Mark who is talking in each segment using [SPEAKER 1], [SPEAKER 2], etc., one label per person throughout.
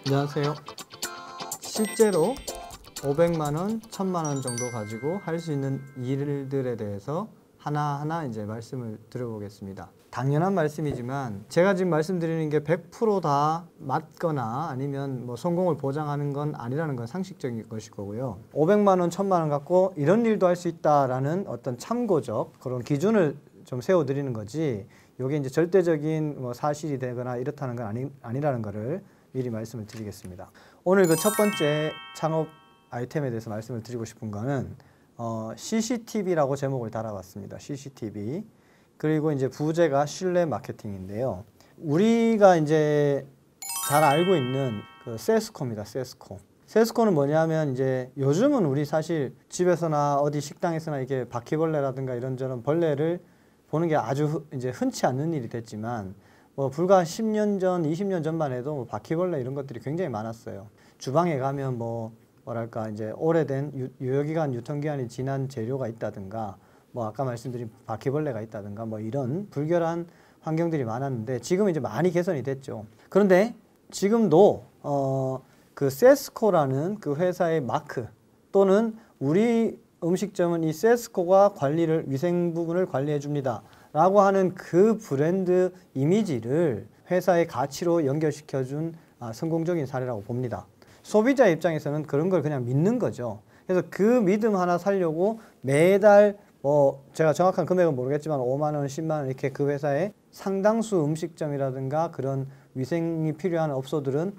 [SPEAKER 1] 안녕하세요. 실제로 500만 원, 1000만 원 정도 가지고 할 수 있는 일들에 대해서 하나하나 이제 말씀을 드려보겠습니다. 당연한 말씀이지만 제가 지금 말씀드리는 게 100% 다 맞거나 아니면 뭐 성공을 보장하는 건 아니라는 건 상식적인 것일 거고요. 500만 원, 1000만 원 갖고 이런 일도 할 수 있다라는 어떤 참고적 그런 기준을 좀 세워드리는 거지, 이게 이제 절대적인 뭐 사실이 되거나 이렇다는 건 아니라는 거를 미리 말씀을 드리겠습니다. 오늘 그 첫 번째 창업 아이템에 대해서 말씀을 드리고 싶은 거는 CCTV라고 제목을 달아봤습니다. CCTV. 그리고 이제 부제가 신뢰 마케팅인데요. 우리가 이제 잘 알고 있는 그 세스코입니다. 세스코. 세스코는 뭐냐면 이제 요즘은 우리 사실 집에서나 어디 식당에서나 이렇게 바퀴벌레라든가 이런저런 벌레를 보는 게 아주 이제 흔치 않는 일이 됐지만 뭐 불과 10년 전, 20년 전만 해도 뭐 바퀴벌레 이런 것들이 굉장히 많았어요. 주방에 가면 뭐랄까 이제 오래된 유효기간, 유통기한이 지난 재료가 있다든가 뭐 아까 말씀드린 바퀴벌레가 있다든가 뭐 이런 불결한 환경들이 많았는데 지금 이제 많이 개선이 됐죠. 그런데 지금도 그 세스코라는 그 회사의 마크 또는 우리 음식점은 이 세스코가 관리를 위생 부분을 관리해 줍니다 라고 하는 그 브랜드 이미지를 회사의 가치로 연결시켜준 성공적인 사례라고 봅니다. 소비자 입장에서는 그런 걸 그냥 믿는 거죠. 그래서 그 믿음 하나 살려고 매달 제가 정확한 금액은 모르겠지만 5만 원, 10만 원 이렇게 그 회사에 상당수 음식점이라든가 그런 위생이 필요한 업소들은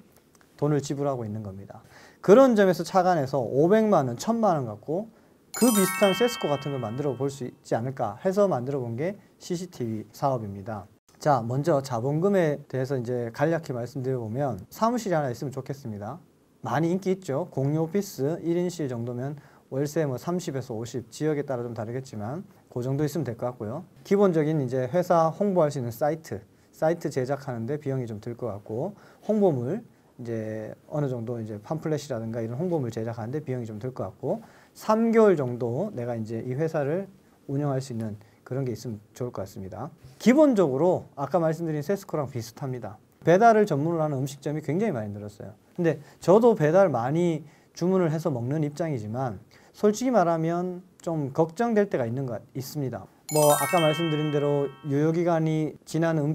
[SPEAKER 1] 돈을 지불하고 있는 겁니다. 그런 점에서 착안해서 500만 원, 1000만 원 갖고 그 비슷한 세스코 같은 걸 만들어 볼 수 있지 않을까 해서 만들어 본 게 CCTV 사업입니다. 자, 먼저 자본금에 대해서 이제 간략히 말씀드려 보면 사무실이 하나 있으면 좋겠습니다. 많이 인기 있죠. 공유 오피스 1인실 정도면 월세 뭐 30에서 50, 지역에 따라 좀 다르겠지만 그 정도 있으면 될 것 같고요. 기본적인 이제 회사 홍보할 수 있는 사이트 제작하는데 비용이 좀 들 것 같고, 홍보물 이제 어느 정도 이제 팜플렛이라든가 이런 홍보물 제작하는데 비용이 좀 들 것 같고, 3개월 정도 내가 이제 이 회사를 운영할 수 있는 그런 게 있으면 좋을 것 같습니다. 기본적으로 아까 말씀드린 세스코랑 비슷합니다. 배달을 전문으로 하는 음식점이 굉장히 많이 늘었어요. 근데 저도 배달 많이 주문을 해서 먹는 입장이지만 솔직히 말하면 좀 걱정될 때가 있습니다. 뭐 아까 말씀드린 대로 유효기간이 지난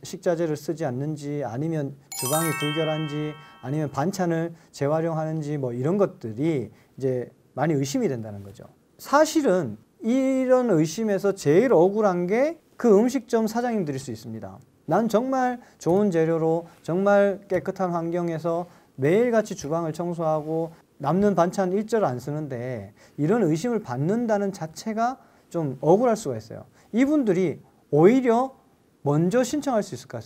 [SPEAKER 1] 식자재를 쓰지 않는지, 아니면 주방이 불결한지, 아니면 반찬을 재활용하는지 뭐 이런 것들이 이제 많이 의심이 된다는 거죠. 사실은 이런 의심에서 제일 억울한 게 그 음식점 사장님들일 수 있습니다. 난 정말 좋은 재료로 정말 깨끗한 환경에서 매일같이 주방을 청소하고 남는 반찬 일절 안 쓰는데 이런 의심을 받는다는 자체가 좀 억울할 수가 있어요. 이분들이 오히려 먼저 신청할 수 있을 것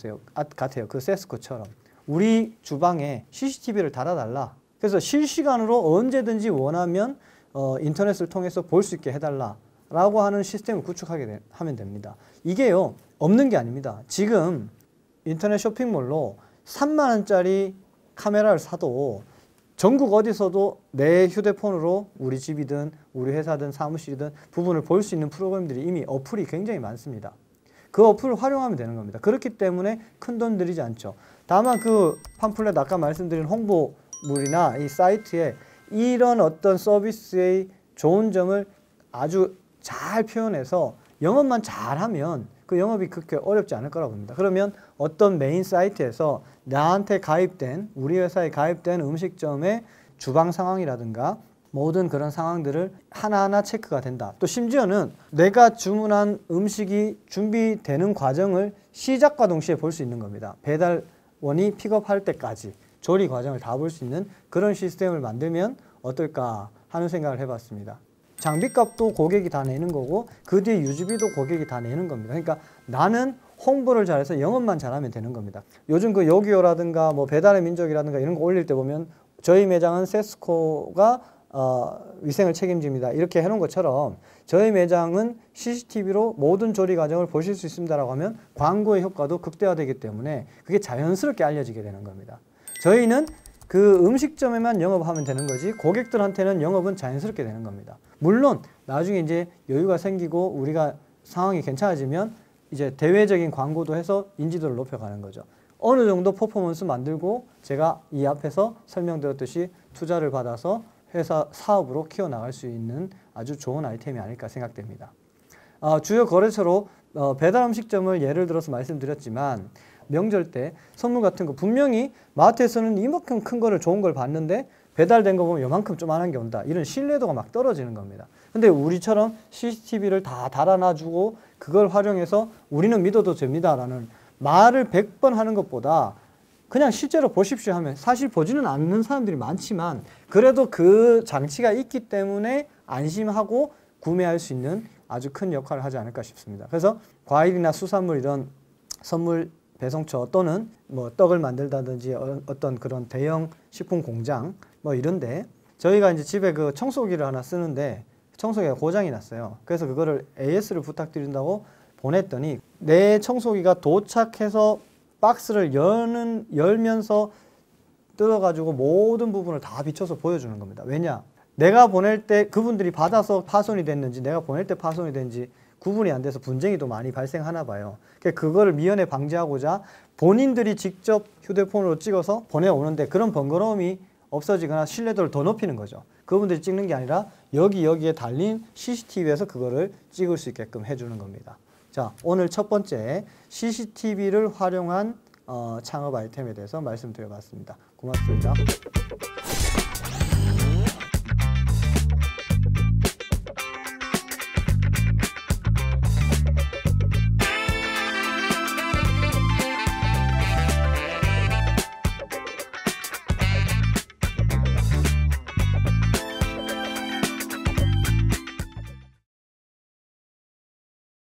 [SPEAKER 1] 같아요. 그 세스코처럼 우리 주방에 CCTV를 달아달라. 그래서 실시간으로 언제든지 원하면 인터넷을 통해서 볼 수 있게 해달라 라고 하는 시스템을 하면 됩니다. 이게요, 없는 게 아닙니다. 지금 인터넷 쇼핑몰로 3만 원짜리 카메라를 사도 전국 어디서도 내 휴대폰으로 우리 집이든 우리 회사든 사무실이든 부분을 볼 수 있는 프로그램들이 이미 어플이 굉장히 많습니다. 그 어플을 활용하면 되는 겁니다. 그렇기 때문에 큰돈 들이지 않죠. 다만 그 팜플렛 아까 말씀드린 홍보물이나 이 사이트에 이런 어떤 서비스의 좋은 점을 아주 잘 표현해서 영업만 잘하면 그 영업이 그렇게 어렵지 않을 거라고 봅니다. 그러면 어떤 메인 사이트에서 나한테 가입된, 우리 회사에 가입된 음식점의 주방 상황이라든가 모든 그런 상황들을 하나하나 체크가 된다. 또 심지어는 내가 주문한 음식이 준비되는 과정을 시작과 동시에 볼 수 있는 겁니다. 배달원이 픽업할 때까지 조리 과정을 다 볼 수 있는 그런 시스템을 만들면 어떨까 하는 생각을 해봤습니다. 장비값도 고객이 다 내는 거고 그 뒤에 유지비도 고객이 다 내는 겁니다. 그러니까 나는 홍보를 잘해서 영업만 잘하면 되는 겁니다. 요즘 그 요기요라든가 뭐 배달의 민족이라든가 이런 거 올릴 때 보면 저희 매장은 세스코가 위생을 책임집니다 이렇게 해놓은 것처럼 저희 매장은 CCTV로 모든 조리 과정을 보실 수 있습니다라고 하면 광고의 효과도 극대화되기 때문에 그게 자연스럽게 알려지게 되는 겁니다. 저희는 그 음식점에만 영업하면 되는 거지 고객들한테는 영업은 자연스럽게 되는 겁니다. 물론 나중에 이제 여유가 생기고 우리가 상황이 괜찮아지면 이제 대외적인 광고도 해서 인지도를 높여가는 거죠. 어느 정도 퍼포먼스 만들고 제가 이 앞에서 설명드렸듯이 투자를 받아서 회사 사업으로 키워나갈 수 있는 아주 좋은 아이템이 아닐까 생각됩니다. 주요 거래처로 배달 음식점을 예를 들어서 말씀드렸지만 명절 때 선물 같은 거 분명히 마트에서는 이만큼 큰 거를 좋은 걸 봤는데 배달된 거 보면 요만큼 조만한 게 온다. 이런 신뢰도가 막 떨어지는 겁니다. 근데 우리처럼 CCTV를 다 달아놔주고 그걸 활용해서 우리는 믿어도 됩니다라는 말을 100번 하는 것보다 그냥 실제로 보십시오 하면 사실 보지는 않는 사람들이 많지만 그래도 그 장치가 있기 때문에 안심하고 구매할 수 있는 아주 큰 역할을 하지 않을까 싶습니다. 그래서 과일이나 수산물 이런 선물 배송처 또는 뭐 떡을 만들다든지 어떤 그런 대형 식품 공장 뭐 이런데 저희가 이제 집에 그 청소기를 하나 쓰는데 청소기가 고장이 났어요. 그래서 그거를 AS를 부탁드린다고 보냈더니 내 청소기가 도착해서 박스를 열면서 뜯어가지고 모든 부분을 다 비춰서 보여주는 겁니다. 왜냐? 내가 보낼 때 그분들이 받아서 파손이 됐는지 내가 보낼 때 파손이 됐는지 구분이 안 돼서 분쟁이 또 많이 발생하나 봐요. 그거를 미연에 방지하고자 본인들이 직접 휴대폰으로 찍어서 보내오는데 그런 번거로움이 없어지거나 신뢰도를 더 높이는 거죠. 그분들이 찍는 게 아니라 여기에 달린 CCTV에서 그거를 찍을 수 있게끔 해주는 겁니다. 자, 오늘 첫 번째 CCTV를 활용한 창업 아이템에 대해서 말씀드려봤습니다. 고맙습니다.